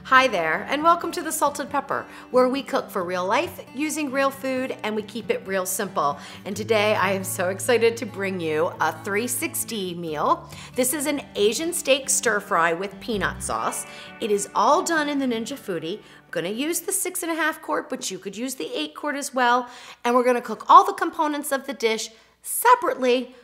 Hi there, and welcome to the Salted Pepper, where we cook for real life using real food and we keep it real simple. And today I am so excited to bring you a 360 meal. This is an Asian steak stir fry with peanut sauce. It is all done in the Ninja Foodi. I'm gonna use the 6.5 quart, but you could use the 8 quart as well. And we're gonna cook all the components of the dish separately,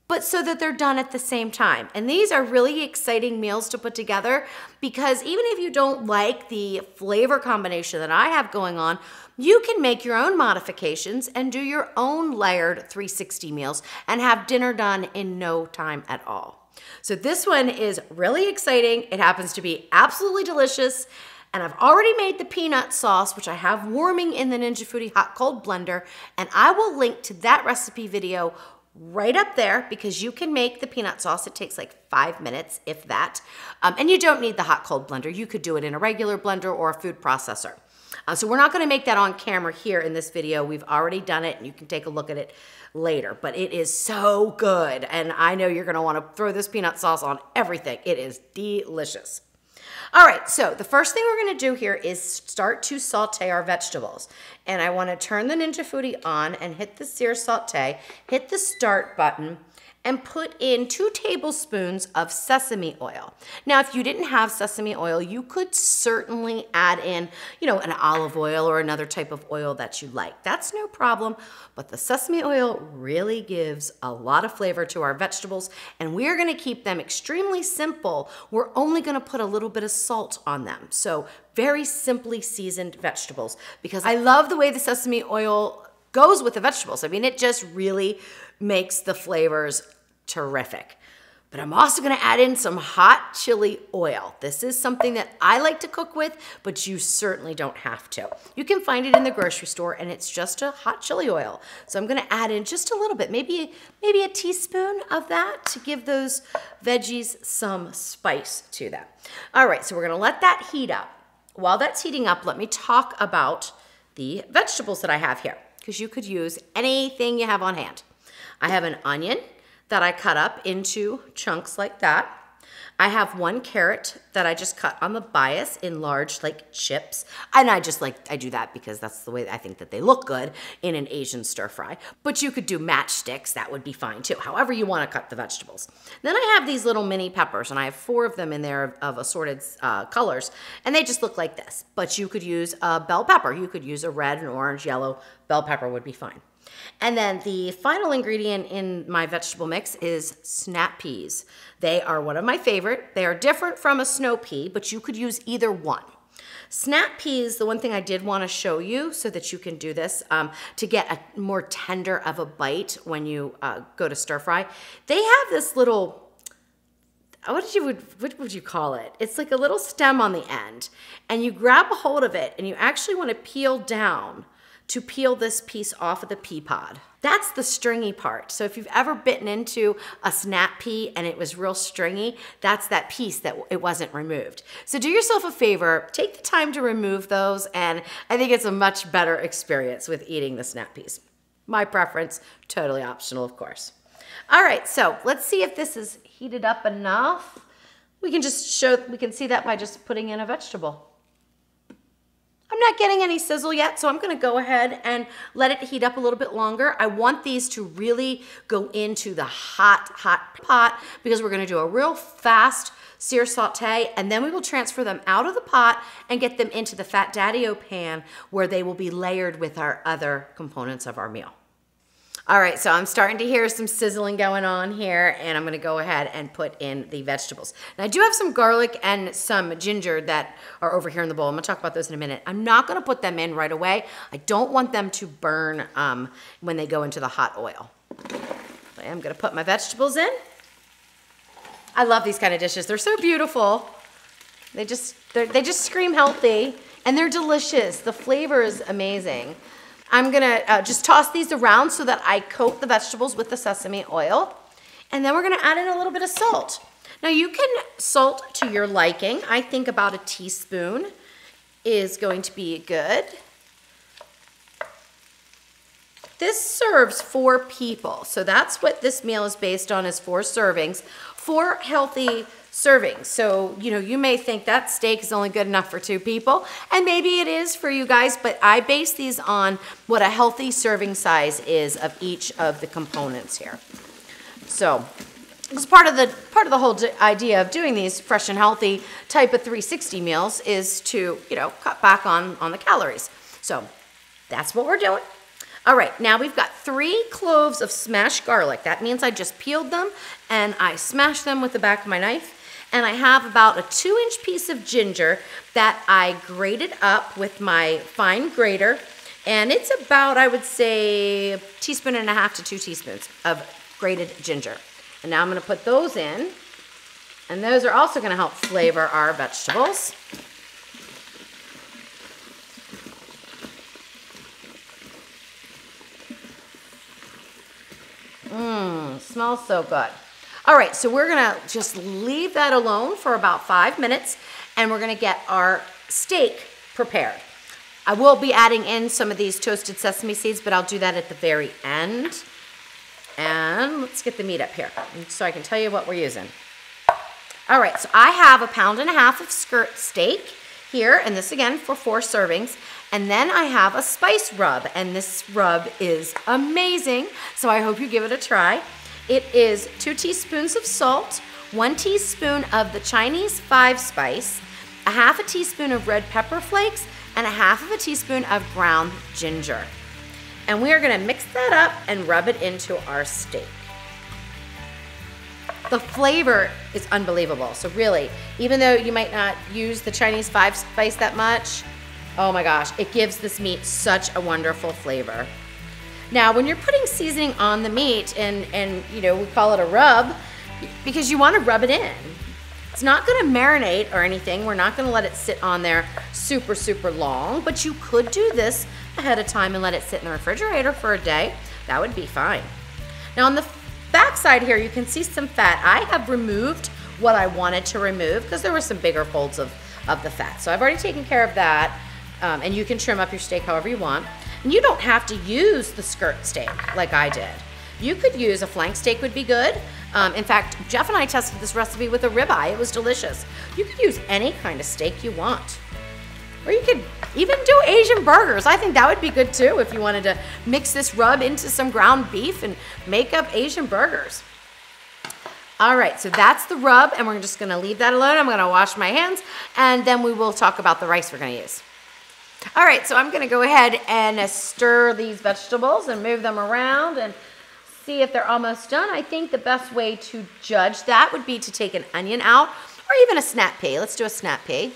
but so that they're done at the same time. And these are really exciting meals to put together because even if you don't like the flavor combination that I have going on, you can make your own modifications and do your own layered 360 meals and have dinner done in no time at all. So this one is really exciting. It happens to be absolutely delicious. And I've already made the peanut sauce, which I have warming in the Ninja Foodi hot cold blender. And I will link to that recipe video right up there because you can make the peanut sauce. It takes like 5 minutes, if that. And you don't need the hot cold blender. You could do it in a regular blender or a food processor. So we're not gonna make that on camera here in this video. We've already done it and you can take a look at it later, but it is so good. And I know you're gonna wanna throw this peanut sauce on everything. It is delicious. All right, so the first thing we're gonna do here is start to saute our vegetables. And I wanna turn the Ninja Foodi on and hit the sear saute, hit the start button, and put in 2 tablespoons of sesame oil. Now, if you didn't have sesame oil, you could certainly add in, an olive oil or another type of oil that you like. That's no problem, but the sesame oil really gives a lot of flavor to our vegetables, and we're gonna keep them extremely simple. We're only gonna put a little bit of salt on them. So very simply seasoned vegetables, because I love the way the sesame oil goes with the vegetables. I mean, it just really makes the flavors terrific. But I'm also gonna add in some hot chili oil. This is something that I like to cook with, but you certainly don't have to. You can find it in the grocery store and it's just a hot chili oil. So I'm gonna add in just a little bit, maybe a teaspoon of that to give those veggies some spice to them. All right, so we're gonna let that heat up. While that's heating up, let me talk about the vegetables that I have here, because you could use anything you have on hand. I have an onion that I cut up into chunks like that. I have 1 carrot that I just cut on the bias in large like chips. And I do that because that's the way I think that they look good in an Asian stir fry. But you could do matchsticks, that would be fine too, however you wanna cut the vegetables. Then I have these little mini peppers and I have 4 of them in there of assorted colors and they just look like this. But you could use a bell pepper. You could use a red, an orange, yellow. Bell pepper would be fine. And then the final ingredient in my vegetable mix is snap peas. They are one of my favorite. They are different from a snow pea, but you could use either one. Snap peas, the one thing I did want to show you so that you can do this to get a more tender of a bite when you go to stir fry. They have this little, what would you call it? It's like a little stem on the end, and you grab a hold of it and you actually want to peel down to peel this piece off of the pea pod. That's the stringy part. So if you've ever bitten into a snap pea and it was real stringy, that's that piece that it wasn't removed. So do yourself a favor, take the time to remove those, and I think it's a much better experience with eating the snap peas. My preference, totally optional, of course. All right, so let's see if this is heated up enough. We can see that by just putting in a vegetable. I'm not getting any sizzle yet, so I'm gonna go ahead and let it heat up a little bit longer. I want these to really go into the hot pot because we're gonna do a real fast sear saute, and then we will transfer them out of the pot and get them into the Fat Daddy-O pan where they will be layered with our other components of our meal. All right, so I'm starting to hear some sizzling going on here, and I'm gonna go ahead and put in the vegetables. Now, I do have some garlic and some ginger that are over here in the bowl. I'm gonna talk about those in a minute. I'm not gonna put them in right away. I don't want them to burn when they go into the hot oil. I'm gonna put my vegetables in. I love these kind of dishes. They're so beautiful. They just scream healthy, and they're delicious. The flavor is amazing. I'm gonna just toss these around so that I coat the vegetables with the sesame oil. And then we're gonna add in a little bit of salt. Now you can salt to your liking. I think about a teaspoon is going to be good. This serves 4 people. So that's what this meal is based on, is 4 servings, 4 healthy servings. So, you know, you may think that steak is only good enough for 2 people, and maybe it is for you guys, but I base these on what a healthy serving size is of each of the components here. So, it's part of the whole idea of doing these fresh and healthy type of 360 meals is to, you know, cut back on the calories. So, that's what we're doing. All right, now we've got 3 cloves of smashed garlic. That means I just peeled them and I smashed them with the back of my knife. And I have about a 2-inch piece of ginger that I grated up with my fine grater. And it's about, I would say, 1.5 teaspoons to 2 teaspoons of grated ginger. And now I'm gonna put those in. And those are also gonna help flavor our vegetables. Smells so good. All right, so we're gonna just leave that alone for about 5 minutes, and we're gonna get our steak prepared. I will be adding in some of these toasted sesame seeds, but I'll do that at the very end. And let's get the meat up here so I can tell you what we're using. All right, so I have 1.5 pounds of skirt steak here, and this again for 4 servings. And then I have a spice rub, and this rub is amazing, so I hope you give it a try. It is 2 teaspoons of salt, 1 teaspoon of the Chinese 5 spice, 1/2 teaspoon of red pepper flakes, and 1/2 teaspoon of ground ginger. And we are gonna mix that up and rub it into our steak. The flavor is unbelievable. So really, even though you might not use the Chinese 5 spice that much, oh my gosh, it gives this meat such a wonderful flavor. Now, when you're putting seasoning on the meat, and you know, we call it a rub, because you wanna rub it in. It's not gonna marinate or anything. We're not gonna let it sit on there super, super long, but you could do this ahead of time and let it sit in the refrigerator for a day. That would be fine. Now on the back side here, you can see some fat. I have removed what I wanted to remove because there were some bigger folds of the fat. So I've already taken care of that. And you can trim up your steak however you want. And you don't have to use the skirt steak like I did. You could use a flank steak would be good. In fact, Jeff and I tested this recipe with a ribeye. It was delicious. You could use any kind of steak you want. Or you could even do Asian burgers. I think that would be good too if you wanted to mix this rub into some ground beef and make up Asian burgers. All right, so that's the rub, and we're just gonna leave that alone. I'm gonna wash my hands, and then we will talk about the rice we're gonna use. All right, so I'm gonna go ahead and stir these vegetables and move them around and see if they're almost done. I think the best way to judge that would be to take an onion out, or even a snap pea. Let's do a snap pea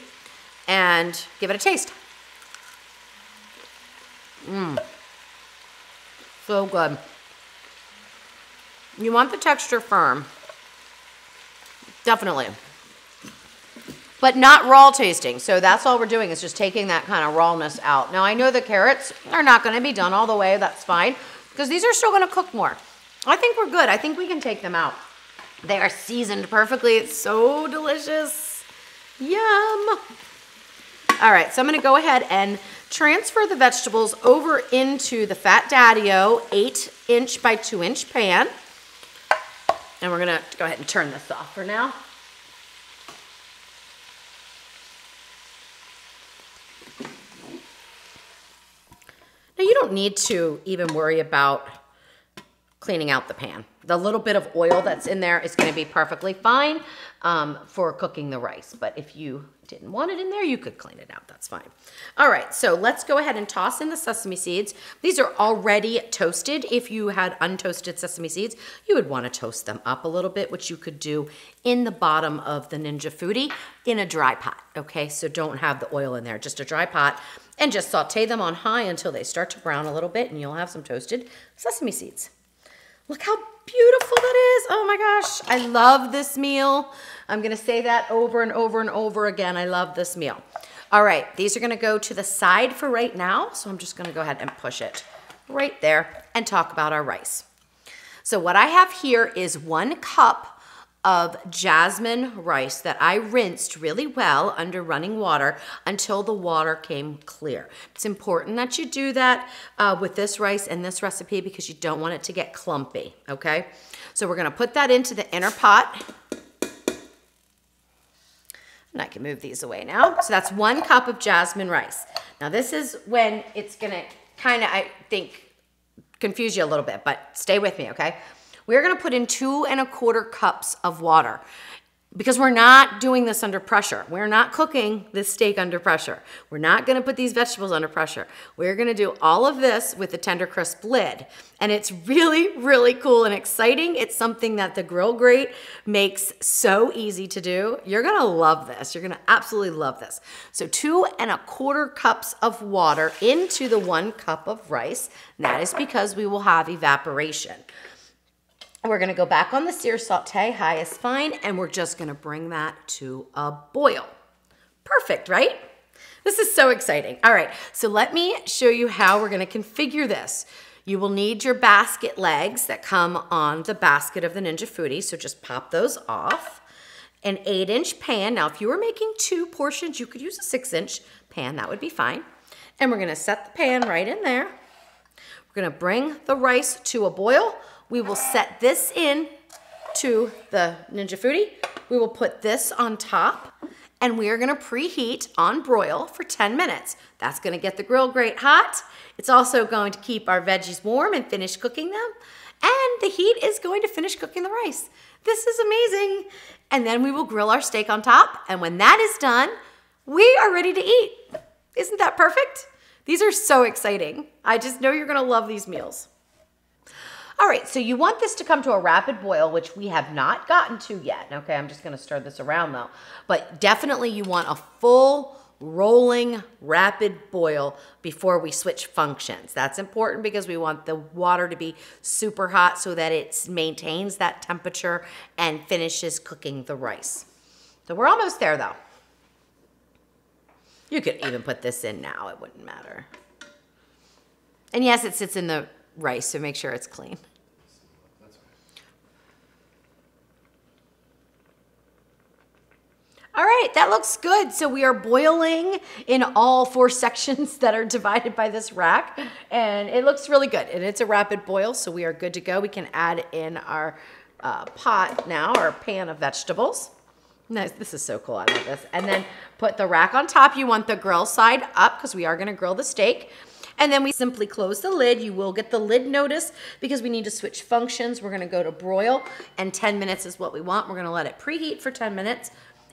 and give it a taste. So good. You want the texture firm, definitely, but not raw tasting. So that's all we're doing, is just taking that kind of rawness out. Now I know the carrots are not gonna be done all the way, that's fine, because these are still gonna cook more. I think we're good. I think we can take them out. They are seasoned perfectly. It's so delicious. Yum. All right, so I'm gonna go ahead and transfer the vegetables over into the Fat Daddy-O 8-inch by 2-inch pan. And we're gonna go ahead and turn this off for now. Now you don't need to even worry about cleaning out the pan. The little bit of oil that's in there is gonna be perfectly fine for cooking the rice. But if you didn't want it in there, you could clean it out, that's fine. All right, so let's go ahead and toss in the sesame seeds. These are already toasted. If you had untoasted sesame seeds, you would wanna toast them up a little bit, which you could do in the bottom of the Ninja Foodi in a dry pot, okay? So don't have the oil in there, just a dry pot, and just saute them on high until they start to brown a little bit, and you'll have some toasted sesame seeds. Look how beautiful that is. Oh my gosh, I love this meal. I'm gonna say that over and over and over again. I love this meal. All right, these are gonna go to the side for right now, so I'm just gonna go ahead and push it right there and talk about our rice. So what I have here is 1 cup of jasmine rice that I rinsed really well under running water until the water came clear. It's important that you do that with this rice and this recipe because you don't want it to get clumpy, okay? So we're gonna put that into the inner pot. And I can move these away now. So that's 1 cup of jasmine rice. Now this is when it's gonna kind of, I think, confuse you a little bit, but stay with me, okay? We're gonna put in 2 1/4 cups of water because we're not doing this under pressure. We're not cooking this steak under pressure. We're not gonna put these vegetables under pressure. We're gonna do all of this with a tender crisp lid. And it's really, really cool and exciting. It's something that the grill grate makes so easy to do. You're gonna love this. You're gonna absolutely love this. So 2 1/4 cups of water into the 1 cup of rice. And that is because we will have evaporation. We're gonna go back on the sear saute, high is fine, and we're just gonna bring that to a boil. Perfect, right? This is so exciting. All right, so let me show you how we're gonna configure this. You will need your basket legs that come on the basket of the Ninja Foodi, so just pop those off. An 8-inch pan. Now, if you were making 2 portions, you could use a 6-inch pan, that would be fine. And we're gonna set the pan right in there. We're gonna bring the rice to a boil. We will set this in to the Ninja Foodi. We will put this on top and we are gonna preheat on broil for 10 minutes. That's gonna get the grill grate hot. It's also going to keep our veggies warm and finish cooking them. And the heat is going to finish cooking the rice. This is amazing. And then we will grill our steak on top. And when that is done, we are ready to eat. Isn't that perfect? These are so exciting. I just know you're gonna love these meals. All right, so you want this to come to a rapid boil, which we have not gotten to yet. Okay, I'm just gonna stir this around though. But definitely you want a full rolling rapid boil before we switch functions. That's important because we want the water to be super hot so that it maintains that temperature and finishes cooking the rice. So we're almost there though. You could even put this in now, it wouldn't matter. And yes, it sits in the rice, so make sure it's clean. All right, that looks good. So we are boiling in all 4 sections that are divided by this rack, and it looks really good. And it's a rapid boil, so we are good to go. We can add in our pot now, our pan of vegetables. Nice, this is so cool, I love this. And then put the rack on top. You want the grill side up because we are gonna grill the steak. And then we simply close the lid. You will get the lid notice because we need to switch functions. We're gonna go to broil, and 10 minutes is what we want. We're gonna let it preheat for 10 minutes,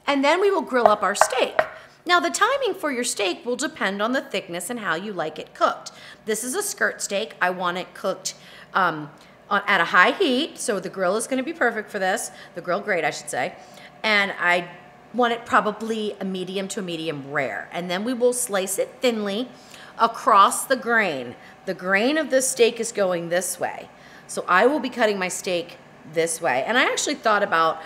and then we will grill up our steak. Now the timing for your steak will depend on the thickness and how you like it cooked. This is a skirt steak. I want it cooked at a high heat, so the grill is gonna be perfect for this, the grill grate I should say, and I want it probably a medium to a medium rare. And then we will slice it thinly across the grain. The grain of this steak is going this way. So I will be cutting my steak this way. And I actually thought about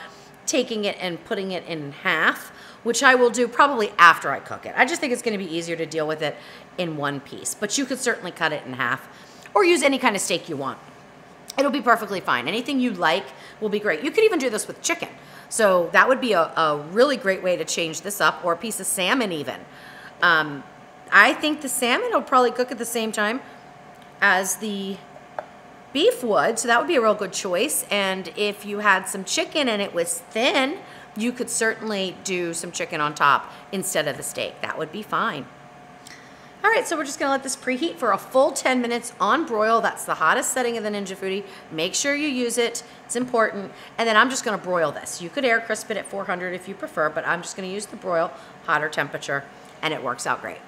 taking it and putting it in half, which I will do probably after I cook it. I just think it's gonna be easier to deal with it in one piece, but you could certainly cut it in half or use any kind of steak you want. It'll be perfectly fine. Anything you like will be great. You could even do this with chicken. So that would be a really great way to change this up, or a piece of salmon even. I think the salmon will probably cook at the same time as the beef would, so that would be a real good choice. And if you had some chicken and it was thin, you could certainly do some chicken on top instead of the steak. That would be fine. All right, so we're just gonna let this preheat for a full 10 minutes on broil. That's the hottest setting of the Ninja Foodi. Make sure you use it, it's important. And then I'm just gonna broil this. You could air crisp it at 400 if you prefer, but I'm just gonna use the broil, hotter temperature, and it works out great.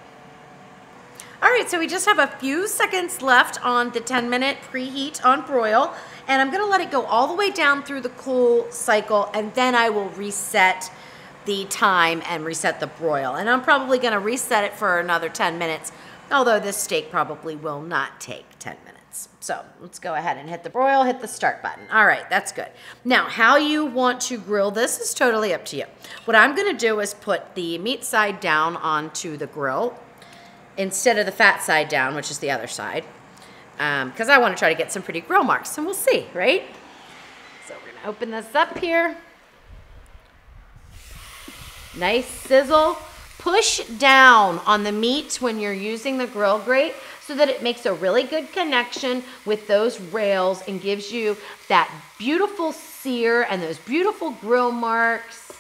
All right, so we just have a few seconds left on the 10-minute preheat on broil, and I'm gonna let it go all the way down through the cool cycle, and then I will reset the time and reset the broil. And I'm probably gonna reset it for another 10 minutes, although this steak probably will not take 10 minutes. So let's go ahead and hit the broil, hit the start button. All right, that's good. Now, how you want to grill this is totally up to you. What I'm gonna do is put the meat side down onto the grill instead of the fat side down, which is the other side, because I want to try to get some pretty grill marks, and we'll see, right? So we're gonna open this up here. Nice sizzle. Push down on the meat when you're using the grill grate so that it makes a really good connection with those rails and gives you that beautiful sear and those beautiful grill marks.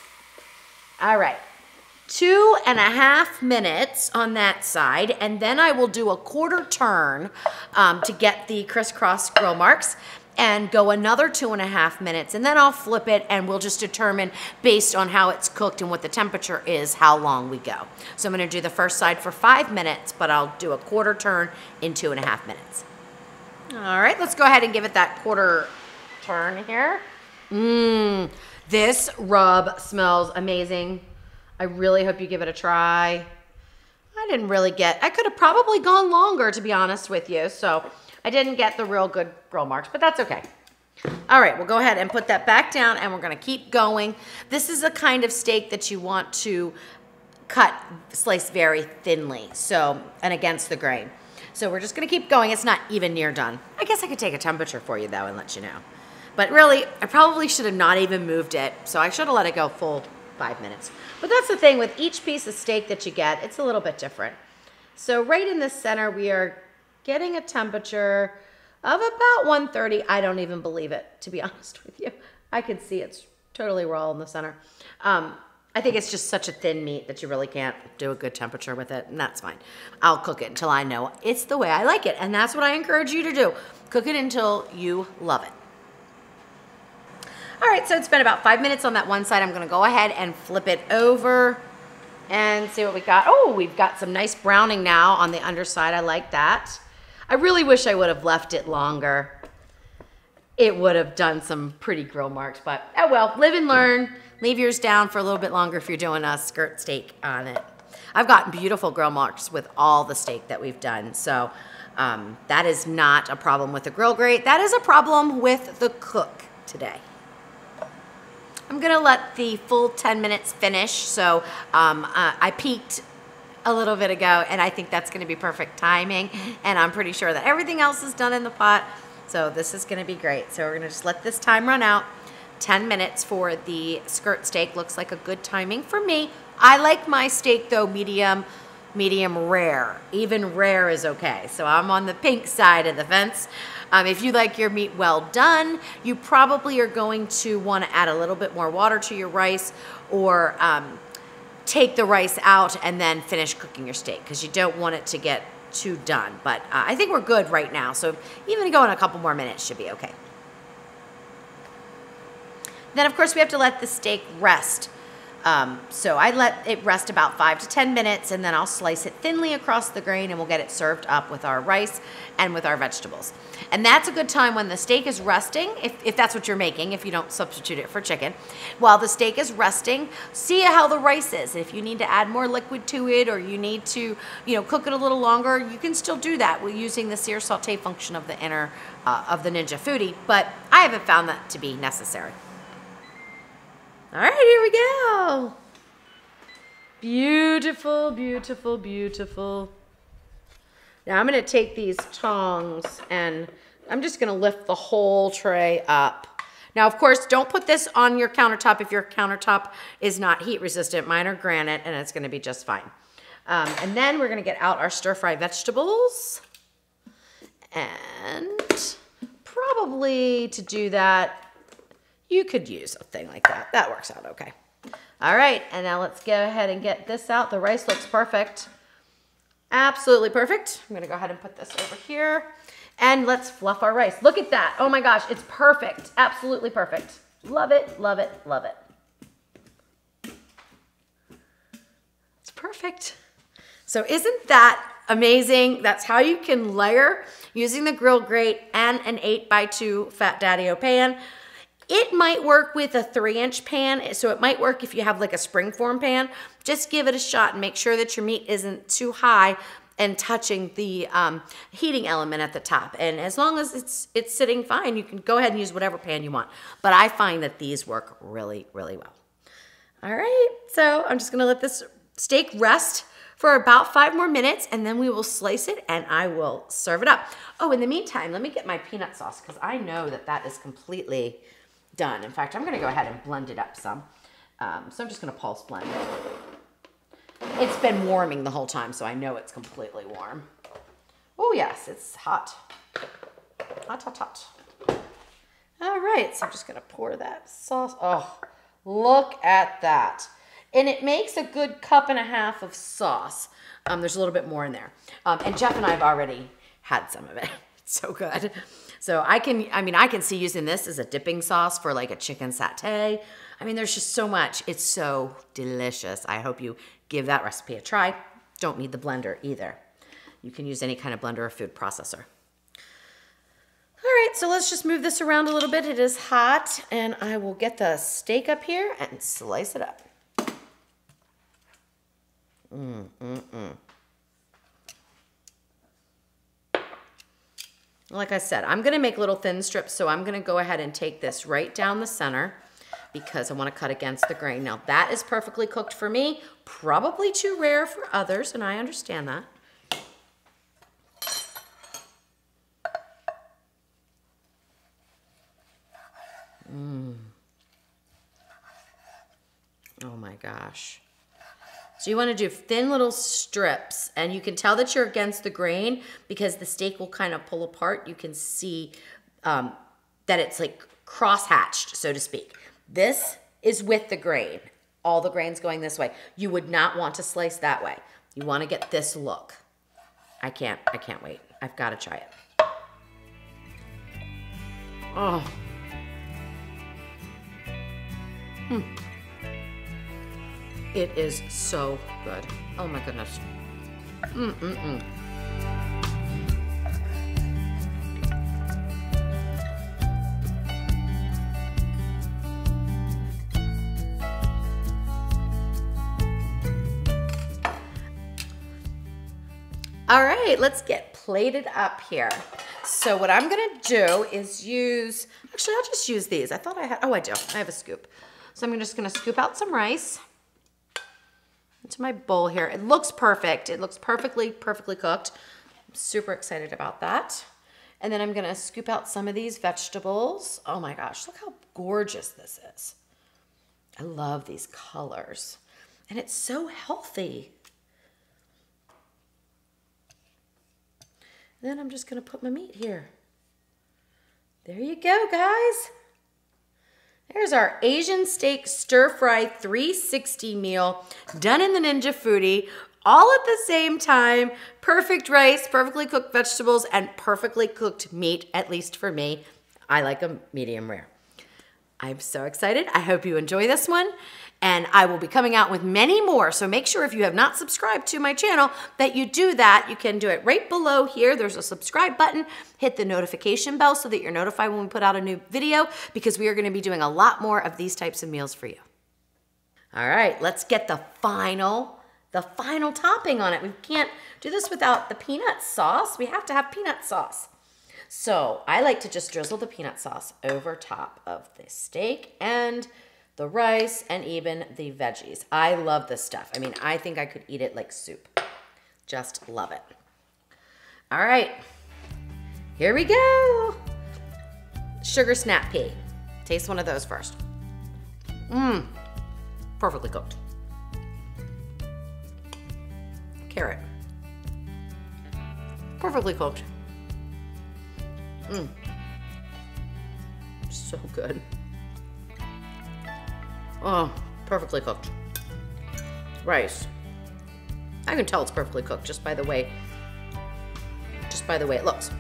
All right, 2.5 minutes on that side, and then I will do a quarter turn to get the crisscross grill marks, and go another 2.5 minutes, and then I'll flip it and we'll just determine based on how it's cooked and what the temperature is, how long we go. So I'm gonna do the first side for 5 minutes, but I'll do a quarter turn in 2.5 minutes. All right, let's go ahead and give it that quarter turn here. This rub smells amazing. I really hope you give it a try. I could have probably gone longer, to be honest with you, so I didn't get the real good grill marks, but that's okay. All right, we'll go ahead and put that back down, and we're gonna keep going. This is a kind of steak that you want to slice very thinly, and against the grain. So we're just gonna keep going. It's not even near done. I guess I could take a temperature for you though and let you know. But really, I probably should have not even moved it, so I should have let it go full 5 minutes. But that's the thing with each piece of steak that you get, it's a little bit different. So right in the center, we are getting a temperature of about 130. I don't even believe it, to be honest with you. I can see it's totally raw in the center. I think it's just such a thin meat that you really can't do a good temperature with it, and that's fine. I'll cook it until I know it's the way I like it, and that's what I encourage you to do. Cook it until you love it. All right, so it's been about 5 minutes on that one side. I'm gonna go ahead and flip it over and see what we got. Oh, we've got some nice browning now on the underside. I like that. I really wish I would have left it longer. It would have done some pretty grill marks, but oh well, live and learn. Leave yours down for a little bit longer if you're doing a skirt steak on it. I've gotten beautiful grill marks with all the steak that we've done, so that is not a problem with the grill grate. That is a problem with the cook today. I'm gonna let the full 10 minutes finish, so I peeked a little bit ago, and I think that's gonna be perfect timing, and I'm pretty sure that everything else is done in the pot, so this is gonna be great. So we're gonna just let this time run out. 10 minutes for the skirt steak looks like a good timing for me. I like my steak though medium rare. Even rare is okay, so I'm on the pink side of the fence. If you like your meat well done, you probably are going to want to add a little bit more water to your rice, or take the rice out and then finish cooking your steak, because you don't want it to get too done. But I think we're good right now, so even going a couple more minutes should be okay. Then of course we have to let the steak rest. So I let it rest about 5 to 10 minutes, and then I'll slice it thinly across the grain, and we'll get it served up with our rice and with our vegetables. And that's a good time when the steak is resting, if that's what you're making, if you don't substitute it for chicken. While the steak is resting, see how the rice is. If you need to add more liquid to it, or you need to, cook it a little longer, you can still do that using the sear saute function of the of the Ninja Foodi, but I haven't found that to be necessary. All right, here we go. Beautiful, beautiful, beautiful. Now I'm gonna take these tongs and I'm just gonna lift the whole tray up. Now, of course, don't put this on your countertop if your countertop is not heat resistant. Mine are granite, and it's gonna be just fine. And then we're gonna get out our stir-fry vegetables. And probably to do that, you could use a thing like that. That works out okay. All right, and now let's go ahead and get this out. The rice looks perfect. Absolutely perfect. I'm gonna go ahead and put this over here, and let's fluff our rice. Look at that. Oh my gosh, it's perfect. Absolutely perfect. Love it, love it, love it. It's perfect. So isn't that amazing? That's how you can layer using the grill grate and an 8x2 Fat Daddy-O pan. It might work with a 3-inch pan, so it might work if you have like a springform pan. Just give it a shot and make sure that your meat isn't too high and touching the heating element at the top. And as long as it's sitting fine, you can go ahead and use whatever pan you want. But I find that these work really, really well. All right, so I'm just gonna let this steak rest for about 5 more minutes, and then we will slice it and I will serve it up. Oh, in the meantime, let me get my peanut sauce, because I know that that is completely done. In fact, I'm gonna go ahead and blend it up some. So I'm just gonna pulse blend. It's been warming the whole time, so I know it's completely warm. Oh yes, it's hot. Hot, hot, hot. All right, so I'm just gonna pour that sauce. Oh, look at that. And it makes a good 1.5 cups of sauce. There's a little bit more in there. And Jeff and I have already had some of it. It's so good. So I can see using this as a dipping sauce for like a chicken satay. I mean, there's just so much. It's so delicious. I hope you give that recipe a try. Don't need the blender either. You can use any kind of blender or food processor. All right, so let's just move this around a little bit. It is hot, and I will get the steak up here and slice it up. Like I said, I'm gonna make little thin strips, so I'm gonna go ahead and take this right down the center because I wanna cut against the grain. Now that is perfectly cooked for me, probably too rare for others, and I understand that. Oh my gosh. So you want to do thin little strips, and you can tell that you're against the grain because the steak will kind of pull apart. You can see that it's like cross-hatched, so to speak. This is with the grain. All the grain's going this way. You would not want to slice that way. You want to get this look. I can't wait. I've got to try it. Oh. It is so good. Oh my goodness. All right, let's get plated up here. So what I'm gonna do is use, actually I'll just use these. I thought I had, oh I do, I have a scoop. So I'm just gonna scoop out some rice into my bowl here. It looks perfect. It looks perfectly cooked. I'm super excited about that. And then I'm gonna scoop out some of these vegetables. Oh my gosh, look how gorgeous this is. I love these colors. And it's so healthy. Then I'm just gonna put my meat here. There you go, guys. There's our Asian steak stir fry 360 meal done in the Ninja Foodi, all at the same time. Perfect rice, perfectly cooked vegetables, and perfectly cooked meat, at least for me. I like them medium rare. I'm so excited. I hope you enjoy this one. And I will be coming out with many more. So make sure if you have not subscribed to my channel that you do that. You can do it right below here. There's a subscribe button. Hit the notification bell so that you're notified when we put out a new video, because we are going to be doing a lot more of these types of meals for you. All right, let's get the final topping on it. We can't do this without the peanut sauce. We have to have peanut sauce. So I like to just drizzle the peanut sauce over top of the steak and the rice and even the veggies. I love this stuff. I mean, I think I could eat it like soup. Just love it. All right, here we go. Sugar snap pea. Taste one of those first. Perfectly cooked. Carrot. Perfectly cooked. So good. Oh, perfectly cooked. Rice. I can tell it's perfectly cooked just by the way it looks.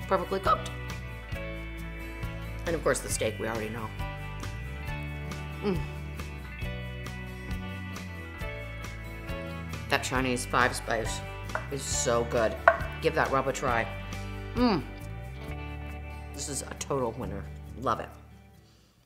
Perfectly cooked. And of course the steak we already know. That Chinese 5-spice is so good. Give that rub a try. This is a total winner. Love it.